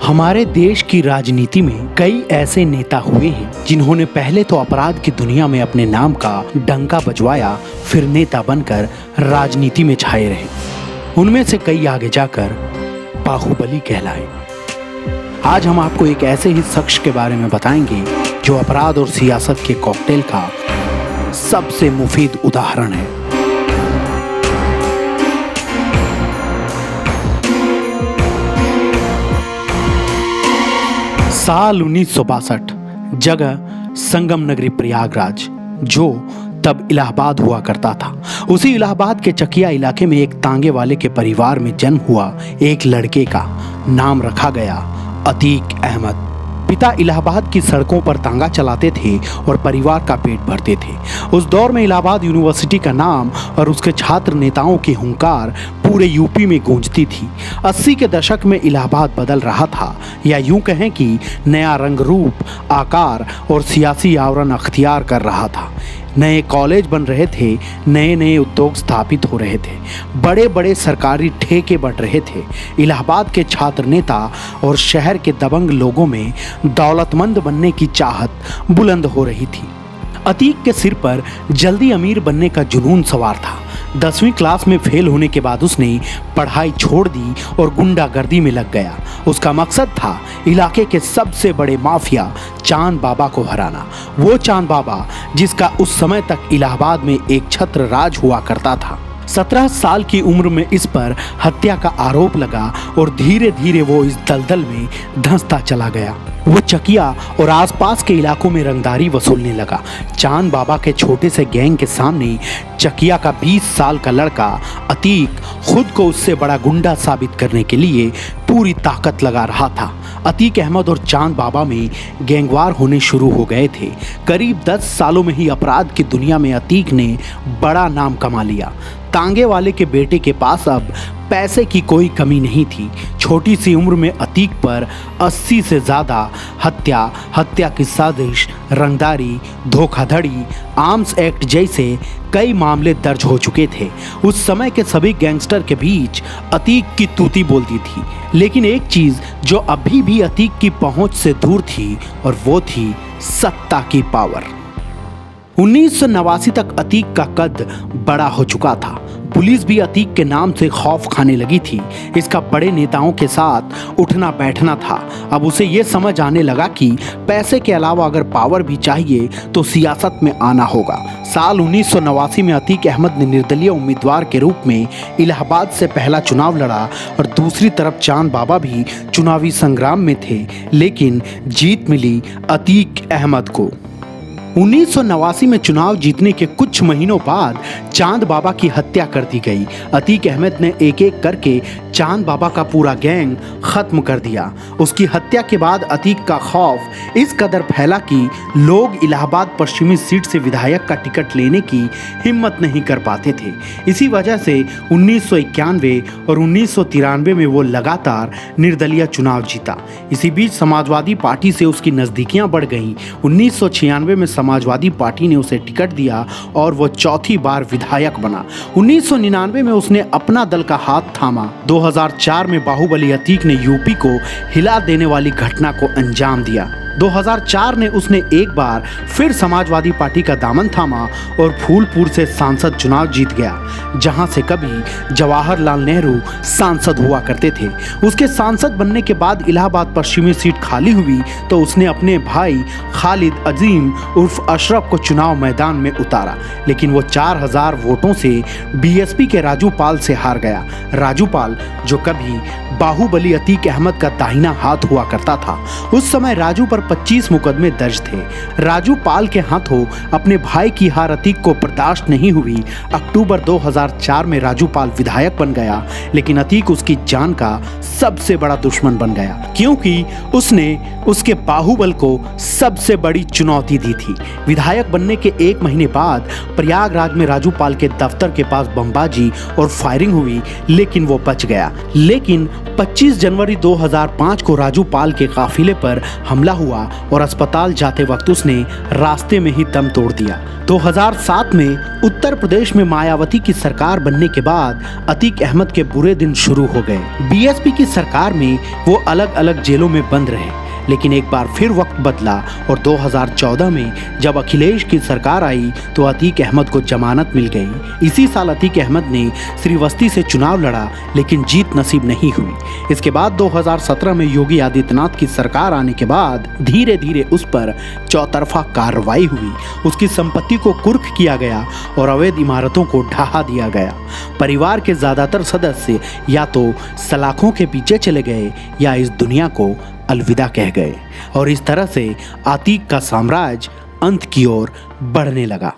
हमारे देश की राजनीति में कई ऐसे नेता हुए हैं जिन्होंने पहले तो अपराध की दुनिया में अपने नाम का डंका बजवाया, फिर नेता बनकर राजनीति में छाए रहे। उनमें से कई आगे जाकर बाहुबली कहलाए। आज हम आपको एक ऐसे ही शख्स के बारे में बताएंगे जो अपराध और सियासत के कॉकटेल का सबसे मुफीद उदाहरण है। साल 1962, जगह संगम नगरी प्रयागराज, जो तब इलाहाबाद हुआ करता था। उसी इलाहाबाद के चकिया इलाके में एक तांगे वाले के परिवार में जन्म हुआ एक लड़के का नाम रखा गया अतीक अहमद। पिता इलाहाबाद की सड़कों पर तांगा चलाते थे और परिवार का पेट भरते थे। उस दौर में इलाहाबाद यूनिवर्सिटी का नाम और उसके छात्र नेताओं की हुंकार पूरे यूपी में गूंजती थी। 80 के दशक में इलाहाबाद बदल रहा था, या यूं कहें कि नया रंग रूप, आकार और सियासी आवरण अख्तियार कर रहा था। नए कॉलेज बन रहे थे, नए नए उद्योग स्थापित हो रहे थे, बड़े बड़े सरकारी ठेके बढ़ रहे थे। इलाहाबाद के छात्र नेता और शहर के दबंग लोगों में दौलतमंद बनने की चाहत बुलंद हो रही थी। अतीक के सिर पर जल्दी अमीर बनने का जुनून सवार था। 10वीं क्लास में फेल होने के बाद उसने पढ़ाई छोड़ दी और गुंडागर्दी में लग गया। उसका मकसद था इलाके के सबसे बड़े माफिया चांद बाबा को हराना। वो चांद बाबा जिसका उस समय तक इलाहाबाद में एक छत्र राज हुआ करता था। 17 साल की उम्र में इस पर हत्या का आरोप लगा और धीरे धीरे वो इस दलदल में धंसता चला गया। वो चकिया और आसपास के इलाकों में रंगदारी वसूलने लगा। चांद बाबा के छोटे से गैंग के सामने चकिया का 20 साल का लड़का अतीक खुद को उससे बड़ा गुंडा साबित करने के लिए पूरी ताकत लगा रहा था। अतीक अहमद और चांद बाबा में गैंगवार होने शुरू हो गए थे। करीब 10 सालों में ही अपराध की दुनिया में अतीक ने बड़ा नाम कमा लिया। तांगे वाले के बेटे के पास अब पैसे की कोई कमी नहीं थी। छोटी सी उम्र में अतीक पर 80 से ज़्यादा हत्या की साजिश, रंगदारी, धोखाधड़ी, आर्म्स एक्ट जैसे कई मामले दर्ज हो चुके थे। उस समय के सभी गैंगस्टर के बीच अतीक की तूती बोलती थी। लेकिन एक चीज़ जो अभी भी अतीक की पहुंच से दूर थी, और वो थी सत्ता की पावर। 1989 तक अतीक का कद बड़ा हो चुका था। पुलिस भी अतीक के नाम से खौफ खाने लगी थी। इसका बड़े नेताओं के साथ उठना बैठना था। अब उसे ये समझ आने लगा कि पैसे के अलावा अगर पावर भी चाहिए तो सियासत में आना होगा। साल 1989 में अतीक अहमद ने निर्दलीय उम्मीदवार के रूप में इलाहाबाद से पहला चुनाव लड़ा और दूसरी तरफ चांद बाबा भी चुनावी संग्राम में थे, लेकिन जीत मिली अतीक अहमद को। 1989 में चुनाव जीतने के कुछ महीनों बाद चांद बाबा की हत्या कर दी गई। अतीक अहमद ने एक एक करके चांद बाबा का पूरा गैंग खत्म कर दिया। उसकी हत्या के बाद अतीक का खौफ इस कदर फैला कि लोग इलाहाबाद पश्चिमी सीट से विधायक का टिकट लेने की हिम्मत नहीं कर पाते थे। इसी वजह से 1991 और 1993 में वो लगातार निर्दलीय चुनाव जीता। इसी बीच समाजवादी पार्टी से उसकी नज़दीकियां बढ़ गईं। 1996 में समाजवादी पार्टी ने उसे टिकट दिया और वो चौथी बार विधायक बना। 1999 में उसने अपना दल का हाथ थामा। 2004 में बाहुबली अतीक ने यूपी को हिला देने वाली घटना को अंजाम दिया। 2004 में उसने एक बार फिर समाजवादी पार्टी का दामन थामा और फूलपुर से सांसद चुनाव जीत गया, जहां से कभी जवाहरलाल नेहरू सांसद हुआ करते थे। उसके सांसद बनने के बाद इलाहाबाद पश्चिमी सीट खाली हुई तो उसने अपने भाई खालिद अजीम उर्फ अशरफ को चुनाव मैदान में उतारा, लेकिन वो 4000 वोटों से बीएसपी के राजू पाल से हार गया। राजू पाल जो कभी बाहुबली अतीक अहमद का दाहिना हाथ हुआ करता था। उस समय राजू पर 25 मुकदमे दर्ज थे। राजू पाल के हाथों अपने भाई की हार अतीक को बर्दाश्त नहीं हुई। अक्टूबर 2004 में राजू पाल विधायक बन गया, लेकिन अतीक उसकी जान का सबसे बड़ा दुश्मन बन गया, क्योंकि उसने उसके बाहुबल को सबसे बड़ी चुनौती दी थी। विधायक बनने के 1 महीने बाद प्रयागराज में राजू पाल के दफ्तर के पास बमबाजी और फायरिंग हुई, लेकिन वो बच गया। लेकिन 25 जनवरी 2005 को राजू पाल के काफिले पर हमला हुआ और अस्पताल जाते वक्त उसने रास्ते में ही दम तोड़ दिया। 2007 में उत्तर प्रदेश में मायावती की सरकार बनने के बाद अतीक अहमद के बुरे दिन शुरू हो गए। बीएसपी की सरकार में वो अलग अलग जेलों में बंद रहे, लेकिन एक बार फिर वक्त बदला और 2014 में जब अखिलेश की सरकार आई तो अतीक अहमद को जमानत मिल गई। इसी साल अतीक अहमद ने श्रीवस्ती से चुनाव लड़ा, लेकिन जीत नसीब नहीं हुई। इसके बाद 2017 में योगी आदित्यनाथ की सरकार आने के बाद धीरे धीरे उस पर चौतरफा कार्रवाई हुई। उसकी संपत्ति को कुर्क किया गया और अवैध इमारतों को ढहा दिया गया। परिवार के ज्यादातर सदस्य या तो सलाखों के पीछे चले गए या इस दुनिया को अलविदा कह गए और इस तरह से अतीक का साम्राज्य अंत की ओर बढ़ने लगा।